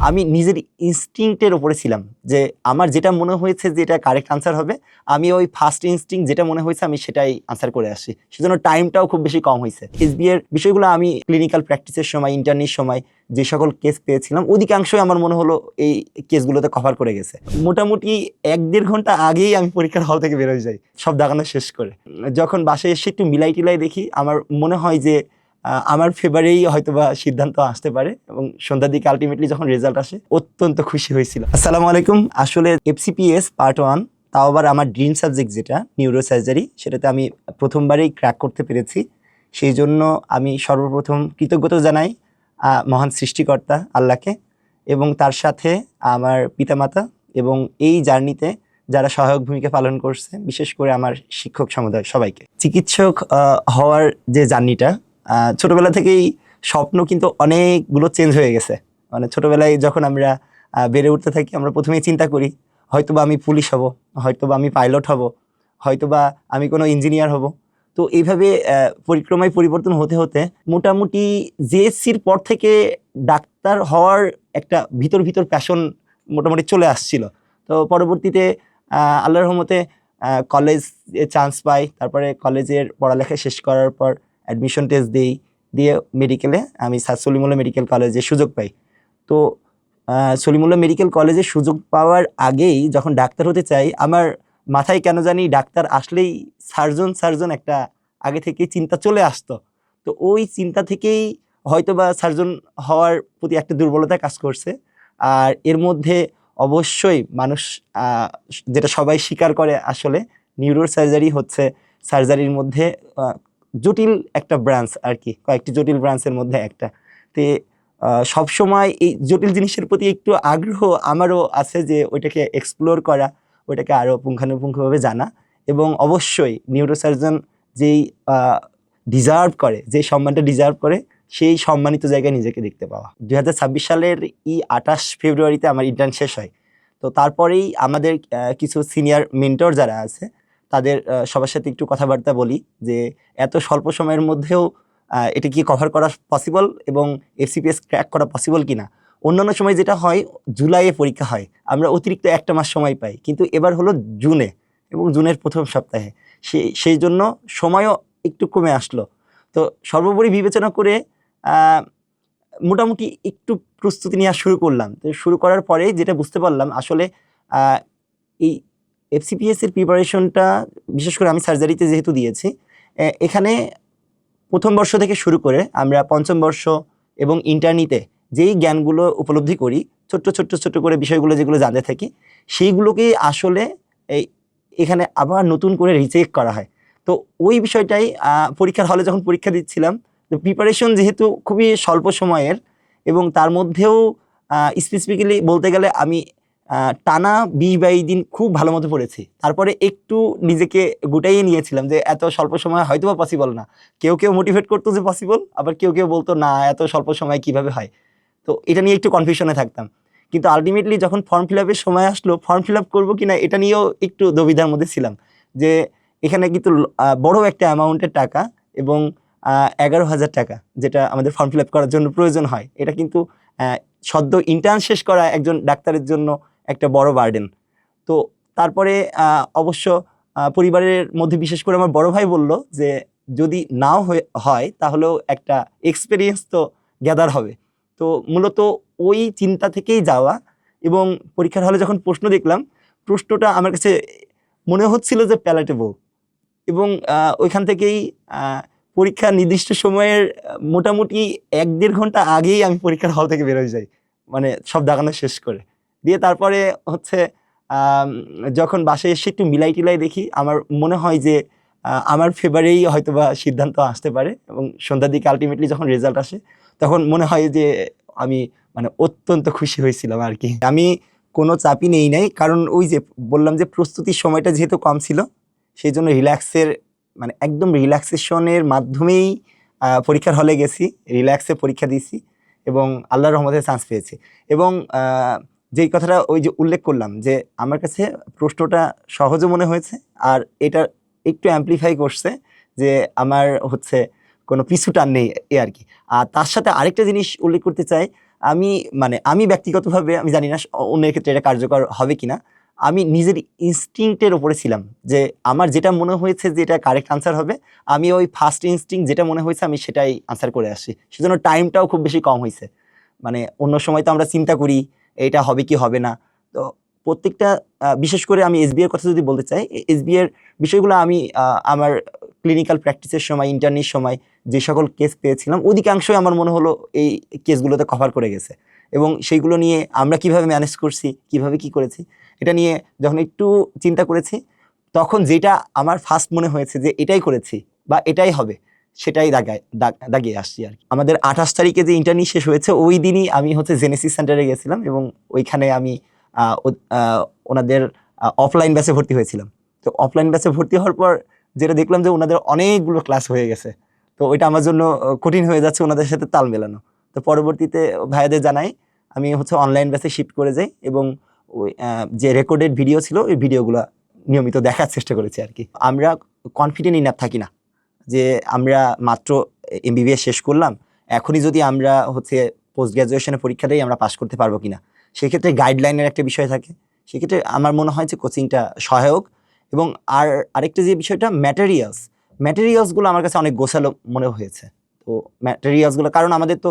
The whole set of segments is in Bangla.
আমি নিজের ইনস্টিংক্টের উপরে ছিলাম যে আমার যেটা মনে হয়েছে যে এটা কারেক্ট আনসার হবে, আমি ওই ফার্স্ট ইনস্টিংক্ট যেটা মনে হয়েছে আমি সেটাই আনসার করে আসছি। সেজন্য টাইমটাও খুব বেশি কম হয়েছে। এসবি এর বিষয়গুলো আমি ক্লিনিক্যাল প্র্যাকটিসের সময়, ইন্টার্নির সময় যে সকল কেস পেয়েছিলাম অধিকাংশই আমার মনে হলো এই কেসগুলোতে কভার করে গেছে। মোটামুটি 1-1.5 ঘন্টা আগেই আমি পরীক্ষার হল থেকে বেরোয় যাই সব দাগানো শেষ করে। যখন বাসায় এসে একটু মিলাই টিলাই দেখি, আমার মনে হয় যে আমার ফেভারেই হয়তোবা সিদ্ধান্ত আসতে পারে, এবং সন্ধ্যার দিকে আলটিমেটলি যখন রেজাল্ট আসে অত্যন্ত খুশি হয়েছিল। আসসালামু আলাইকুম। আসলে এফসিপিএস পার্ট 1, তাও আবার আমার ড্রিম সাবজেক্ট যেটা নিউরো সার্জারি, সেটাতে আমি প্রথমবারেই ক্র্যাক করতে পেরেছি। সেই জন্য আমি সর্বপ্রথম কৃতজ্ঞতা জানাই মহান সৃষ্টিকর্তা আল্লাহকে, এবং তার সাথে আমার পিতামাতা এবং এই জার্নিতে যারা সহায়ক ভূমিকা পালন করছে, বিশেষ করে আমার শিক্ষক সমুদায় সবাইকে। চিকিৎসক হওয়ার যে জার্নিটা, ছোটবেলা থেকেই স্বপ্ন কিন্তু অনেকগুলো চেঞ্জ হয়ে গেছে। মানে ছোটবেলায় যখন আমরা বেড়ে উঠতে থাকি, আমরা প্রথমেই চিন্তা করি হয়তোবা আমি পুলিশ হব, হয়তোবা আমি পাইলট হব, হয়তোবা আমি কোনো ইঞ্জিনিয়ার হব। তো এইভাবে পরিক্রমায় পরিবর্তন হতে হতে মোটামুটি জেএসসির পর থেকে ডাক্তার হওয়ার একটা ভিতর ভিতর প্যাশন মোটামুটি চলে আসছিল। তো পরবর্তীতে আল্লাহর রহমতে কলেজে চান্স পাই। তারপরে কলেজের পড়ালেখা শেষ করার পর অ্যাডমিশন টেস্ট দিয়ে মেডিকেলে আমি স্যার সলিমুল্লাহ মেডিকেল কলেজে সুযোগ পাই। তো সলিমুল্লাহ মেডিকেল কলেজে সুযোগ পাওয়ার আগেই যখন ডাক্তার হতে চাই, আমার মাথায় কেন জানি ডাক্তার আসলেই সার্জন একটা আগে থেকেই চিন্তা চলে আসতো। তো ওই চিন্তা থেকেই হয়তোবা সার্জন হওয়ার প্রতি একটা দুর্বলতা কাজ করছে। আর এর মধ্যে অবশ্যই মানুষ যেটা সবাই স্বীকার করে, আসলে নিউরো সার্জারি হচ্ছে সার্জারির মধ্যে জটিল একটা ব্রাঞ্চ আর কি, কয়েকটি জটিল ব্রাঞ্চের মধ্যে একটা। তো সবসময় এই জটিল জিনিসের প্রতি একটু আগ্রহ আমারও আছে, যে ওইটাকে এক্সপ্লোর করা, ওইটাকে আরও পুঙ্খানুপুঙ্খভাবে জানা, এবং অবশ্যই নিউরোসার্জন যেই ডিজার্ভ করে, যে সম্মানটা ডিজার্ভ করে, সেই সম্মানিত জায়গায় নিজেকে দেখতে পাওয়া। 2026 সালের 28 ফেব্রুয়ারিতে আমার ইন্টার্ন শেষ হয়। তো তারপরেই আমাদের কিছু সিনিয়র মেন্টর যারা আছে তাদের সবার সাথে একটু কথাবার্তা বলি যে এত স্বল্প সময়ের মধ্যেও এটা কি কভার করা পসিবল, এবং এফসিপিএস ক্র্যাক করা পসিবল কিনা। অন্যান্য সময় যেটা হয়, জুলাইয়ে পরীক্ষা হয়, আমরা অতিরিক্ত 1 মাস সময় পাই, কিন্তু এবার হলো জুনে, এবং জুনের প্রথম সপ্তাহে। সেই জন্য সময়ও একটু কমে আসলো। তো সর্বোপরি বিবেচনা করে মোটামুটি একটু প্রস্তুতি নেওয়া শুরু করলাম। তো শুরু করার পরে যেটা বুঝতে পারলাম, আসলে এই এফসিপিএস এর প্রিপারেশনটা, বিশেষ করে আমি সার্জারিতে যেহেতু দিয়েছি, এখানে প্রথম বর্ষ থেকে শুরু করে আমরা পঞ্চম বর্ষ এবং ইন্টার্নিতে যেই জ্ঞানগুলো উপলব্ধি করি, ছোট্ট করে বিষয়গুলো যেগুলো জানতে থাকি, সেইগুলোকে আসলে এখানে আবার নতুন করে রিচেক করা হয়। তো ওই বিষয়টাই পরীক্ষার হলে যখন পরীক্ষা দিচ্ছিলাম, তো প্রিপারেশন যেহেতু খুবই স্বল্প সময়ের, এবং তার মধ্যেও স্পেসিফিক্যালি বলতে গেলে আমি টানা 20-22 দিন খুব ভালো মতো পড়েছি। তারপরে একটু নিজেকে গুটাইয়ে নিয়েছিলাম যে এত স্বল্প সময় হয়তো বা পসিবল না। কেউ মোটিভেট করতো যে পসিবল, আবার কেউ বলতো না এত স্বল্প সময় কিভাবে হয়। তো এটা নিয়ে একটু কনফিউশনে থাকতাম। কিন্তু আলটিমেটলি যখন ফর্ম ফিল আপের সময় আসলো, ফর্ম ফিল আপ করবো কিনা এটা নিয়েও একটু দুবিধার মধ্যে ছিলাম, যে এখানে কিন্তু বড় একটা অ্যামাউন্টের টাকা, এবং 11,000 টাকা যেটা আমাদের ফর্ম ফিল আপ করার জন্য প্রয়োজন হয়, এটা কিন্তু সদ্য ইন্টার্ন শেষ করা একজন ডাক্তারের জন্য একটা বড় বার্ডেন। তো তারপরে অবশ্য পরিবারের মধ্যে বিশেষ করে আমার বড় ভাই বলল যে যদি নাও হয় তাহলেও একটা এক্সপেরিয়েন্স তো গ্যাদার হবে। তো মূলত ওই চিন্তা থেকেই যাওয়া, এবং পরীক্ষার হলে যখন প্রশ্ন দেখলাম, প্রশ্নটা আমার কাছে মনে হচ্ছিল যে প্যালাটেবল, এবং ওইখান থেকেই পরীক্ষার নির্দিষ্ট সময়ের মোটামুটি 1-1.5 ঘন্টা আগেই আমি পরীক্ষার হল থেকে বেরোয় যাই, মানে সব দাগানো শেষ করে দিয়ে। তারপরে হচ্ছে যখন বাসায় এসে একটু মিলাই টিলাই দেখি, আমার মনে হয় যে আমার ফেভারেই হয়তোবা সিদ্ধান্ত আসতে পারে, এবং সন্ধ্যার দিকে আলটিমেটলি যখন রেজাল্ট আসে তখন মনে হয় যে আমি মানে অত্যন্ত খুশি হয়েছিলাম আর কি। আমি কোনো চাপই নেই নাই, কারণ ওই যে বললাম যে প্রস্তুতির সময়টা যেহেতু কম ছিল, সেই জন্য মানে একদম রিল্যাক্সেশনের মাধ্যমেই পরীক্ষার হলে গেছি, রিল্যাক্সে পরীক্ষা দিয়েছি, এবং আল্লাহর রহমতে চান্স পেয়েছি। এবং যেই কথাটা ওই যে উল্লেখ করলাম, যে আমার কাছে প্রশ্নটা সহজও মনে হয়েছে, আর এটা একটু অ্যাম্পলিফাই করছে যে আমার হচ্ছে কোনো পিছু টান নেই এ আর কি। আর তার সাথে আরেকটা জিনিস উল্লেখ করতে চাই, আমি আমি ব্যক্তিগতভাবে আমি জানি না অন্যের ক্ষেত্রে এটা কার্যকর হবে কিনা। আমি নিজের ইনস্টিংক্টের উপরে ছিলাম যে আমার যেটা মনে হয়েছে যে এটা কারেক্ট আনসার হবে, আমি ওই ফার্স্ট ইনস্টিংক্ট যেটা মনে হয়েছে আমি সেটাই আনসার করে আসি। সেজন্য টাইমটাও খুব বেশি কম হয়েছে। অন্য সময় তো আমরা চিন্তা করি এটা হবে কি হবে না। তো প্রত্যেকটা বিশেষ করে আমি এসবিএ এর কথা যদি বলতে চাই, এসবিএ এর বিষয়গুলো আমি আমার ক্লিনিক্যাল প্র্যাকটিসের সময়, ইন্টার্নির সময় যে সকল কেস পেয়েছিলাম অধিকাংশই আমার মনে হলো এই কেসগুলোতে কভার করে গেছে। এবং সেইগুলো নিয়ে আমরা কিভাবে ম্যানেজ করছি, কিভাবে কি করেছি, এটা নিয়ে যখন একটু চিন্তা করেছি, তখন যেটা আমার ফার্স্ট মনে হয়েছে যে এটাই করেছি বা এটাই হবে, সেটাই দাগিয়ে আসছি আর কি। আমাদের 28 তারিখে যে ইন্টার্নি শেষ হয়েছে ওই দিনই আমি জেনেসিস সেন্টারে গেছিলাম এবং ওইখানে আমি ওনাদের অফলাইন ব্যাচে ভর্তি হয়েছিলাম। তো অফলাইন ব্যাচে ভর্তি হওয়ার পর যেটা দেখলাম যে ওনাদের অনেকগুলো ক্লাস হয়ে গেছে। তো ওইটা আমার জন্য কঠিন হয়ে যাচ্ছে ওনাদের সাথে তাল মেলানো। তো পরবর্তীতে ভাইয়াদের জানাই আমি অনলাইন ব্যাচে শিফট করে যাই এবং ওই যে রেকর্ডেড ভিডিও ছিল ওই ভিডিওগুলো নিয়মিত দেখার চেষ্টা করেছি আর কি। আমরা কনফিডেন্ট ইনাফ থাকি না যে আমরা মাত্র এমবিবিএস শেষ করলাম, এখনই যদি আমরা পোস্ট গ্র্যাজুয়েশনের পরীক্ষা দিয়ে আমরা পাশ করতে পারবো কিনা। সেক্ষেত্রে গাইডলাইনের একটা বিষয় থাকে। সেক্ষেত্রে আমার মনে হয় যে কোচিংটা সহায়ক। এবং আরেকটা যে বিষয়টা ম্যাটেরিয়ালসগুলো আমার কাছে অনেক গোছালো মনে হয়েছে। তো ম্যাটেরিয়ালসগুলো কারণ আমাদের তো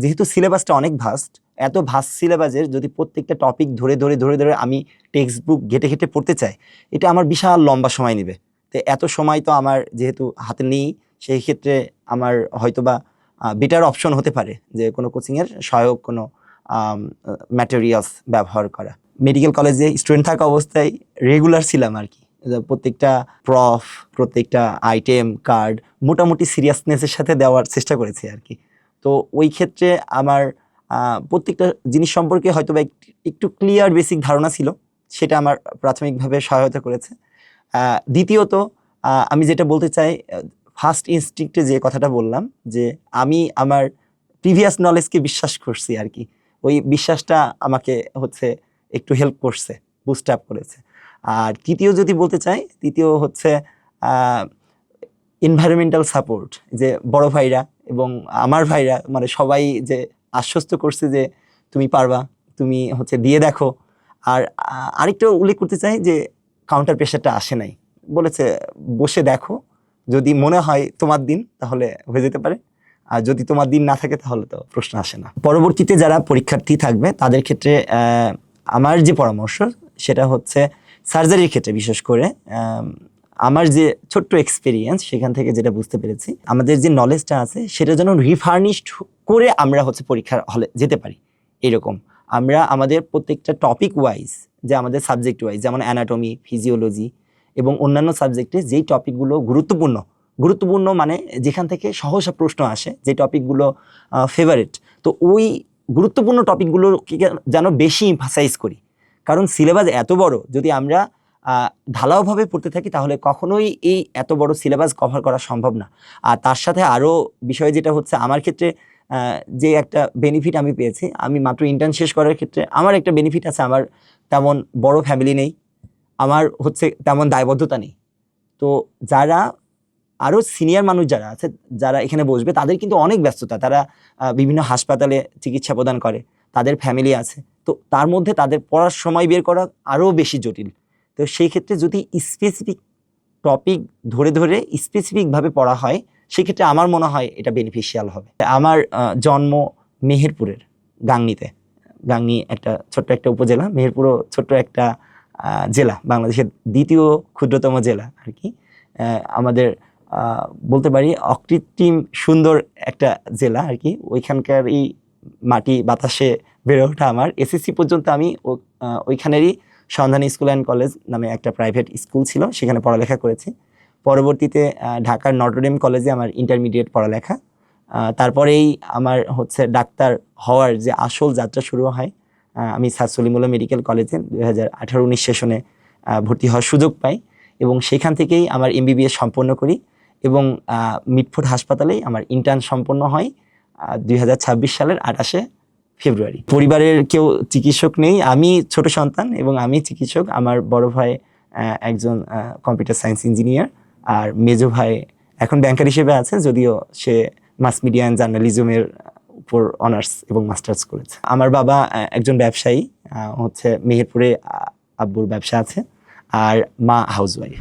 যেহেতু সিলেবাসটা অনেক ভাস্ট, এত ভাস্ট সিলেবাসের যদি প্রত্যেকটা টপিক ধরে ধরে ধরে ধরে আমি টেক্সট বুক ঘেটে ঘেটে পড়তে চাই, এটা আমার বিশাল লম্বা সময় নেবে। তো এত সময় তো আমার যেহেতু হাতে নেই, সেই ক্ষেত্রে আমার হয়তোবা বেটার অপশন হতে পারে যে কোনো কোচিংয়ের সহায়ক কোনো ম্যাটেরিয়ালস ব্যবহার করা। মেডিকেল কলেজে স্টুডেন্ট থাকা অবস্থায় রেগুলার ছিলাম আর কি। প্রত্যেকটা প্রফ, প্রত্যেকটা আইটেম কার্ড মোটামুটি সিরিয়াসনেসের সাথে দেওয়ার চেষ্টা করেছি আর কি। তো ওই ক্ষেত্রে আমার প্রত্যেকটা জিনিস সম্পর্কে হয়তোবা একটু ক্লিয়ার বেসিক ধারণা ছিল, সেটা আমার প্রাথমিকভাবে সহায়তা করেছে। দ্বিতীয়ত আমি যেটা বলতে চাই, ফার্স্ট ইনস্টিংক্টে যে কথাটা বললাম যে আমি আমার প্রিভিয়াস নলেজকে বিশ্বাস করছি আর কি, ওই বিশ্বাসটা আমাকে একটু হেল্প করছে, বুস্ট আপ করেছে। আর তৃতীয় যদি বলতে চাই, তৃতীয় এনভায়রনমেন্টাল সাপোর্ট, যে বড় ভাইরা এবং আমার ভাইরা সবাই যে আশ্বস্ত করছে যে তুমি পারবা, তুমি দিয়ে দেখো। আর আরেকটা উল্লেখ করতে চাই যে কাউন্টার প্রেশারটা আসে নাই, বলেছে বসে দেখো, যদি মনে হয় তোমার দিন তাহলে হয়ে যেতে পারে, আর যদি তোমার দিন না থাকে তাহলে তো প্রশ্ন আসে না। পরবর্তীতে যারা পরীক্ষার্থী থাকবে তাদের ক্ষেত্রে আমার যে পরামর্শ সেটা সার্জারির ক্ষেত্রে বিশেষ করে আমার যে ছোট্ট এক্সপিরিয়েন্স সেখান থেকে যেটা বুঝতে পেরেছি, আমাদের যে নলেজটা আছে সেটা যেন রিফার্নিশড করে আমরা পরীক্ষার হলে যেতে পারি। এরকম আমরা আমাদের প্রত্যেকটা টপিক ওয়াইজ, যে আমাদের সাবজেক্ট ওয়াইজ, যেমন অ্যানাটমি, ফিজিওলজি এবং অন্যান্য সাবজেক্টে যেই টপিকগুলো গুরুত্বপূর্ণ যেখান থেকে সহসা প্রশ্ন আসে, যে টপিকগুলো ফেভারিট, তো ওই গুরুত্বপূর্ণ টপিকগুলোকে যেন বেশি এমফাসাইজ করি। কারণ সিলেবাস এত বড়, যদি আমরা ঢালাওভাবে পড়তে থাকি তাহলে কখনোই এই এত বড় সিলেবাস কভার করা সম্ভব না। আর তার সাথে আরও বিষয় যেটা আমার ক্ষেত্রে যে একটা বেনিফিট আমি পেয়েছি, আমি মাত্র ইন্টার্ন শেষ করার ক্ষেত্রে আমার একটা বেনিফিট আছে, আমার তেমন বড় ফ্যামিলি নেই, আমার তেমন দায়বদ্ধতা নেই। তো যারা আরও সিনিয়র মানুষ যারা আছে, যারা এখানে বসবে, তাদের কিন্তু অনেক ব্যস্ততা, তারা বিভিন্ন হাসপাতালে চিকিৎসা প্রদান করে, তাদের ফ্যামিলি আছে। তো তার মধ্যে তাদের পড়ার সময় বের করা আরও বেশি জটিল। তো সেই ক্ষেত্রে যদি স্পেসিফিক টপিক ধরে ধরে স্পেসিফিকভাবে পড়া হয়, সেক্ষেত্রে আমার মনে হয় এটা বেনিফিশিয়াল হবে। আমার জন্ম মেহেরপুরের গাংনীতে। গাংনী একটা ছোট্ট একটা উপজেলা, মেহেরপুরও ছোট্ট একটা জেলা, বাংলাদেশের দ্বিতীয় ক্ষুদ্রতম জেলা আর কি। আমাদের বলতে পারি অকৃত্রিম সুন্দর একটা জেলা আর কি। ওইখানকার এই মাটি বাতাসে বেড়ে ওঠা আমার। এসএসসি পর্যন্ত আমি ওইখানেরই সন্ধানী স্কুল অ্যান্ড কলেজ নামে একটা প্রাইভেট স্কুল ছিল, সেখানে পড়ালেখা করেছি। পরবর্তীতে ঢাকার নটরডেম কলেজে আমার ইন্টারমিডিয়েট পড়ালেখা। তারপরেই আমার ডাক্তার হওয়ার যে আসল যাত্রা শুরু হয়, আমি স্যার সলিমুল্লাহ মেডিকেল কলেজে 2018-19 সেশনে ভর্তি হওয়ার সুযোগ পাই এবং সেখান থেকেই আমার এমবিবিএস সম্পন্ন করি এবং মিটফোর্ড হাসপাতালেই আমার ইন্টার্ন সম্পন্ন হয় 2026 সালের 28 ফেব্রুয়ারি। পরিবারের কেউ চিকিৎসক নেই, আমি ছোট সন্তান এবং আমি চিকিৎসক। আমার বড় ভাই একজন কম্পিউটার সায়েন্স ইঞ্জিনিয়ার, আর মেজো ভাই এখন ব্যাংকার হিসেবে আছে, যদিও সে মাস মিডিয়া অ্যান্ড জার্নালিজমের ফর অনার্স এবং মাস্টার্স করেছে। আমার বাবা একজন ব্যবসায়ী, হচ্ছে মেহেরপুরে আব্বুর ব্যবসা আছে, আর মা হাউসওয়াইফ।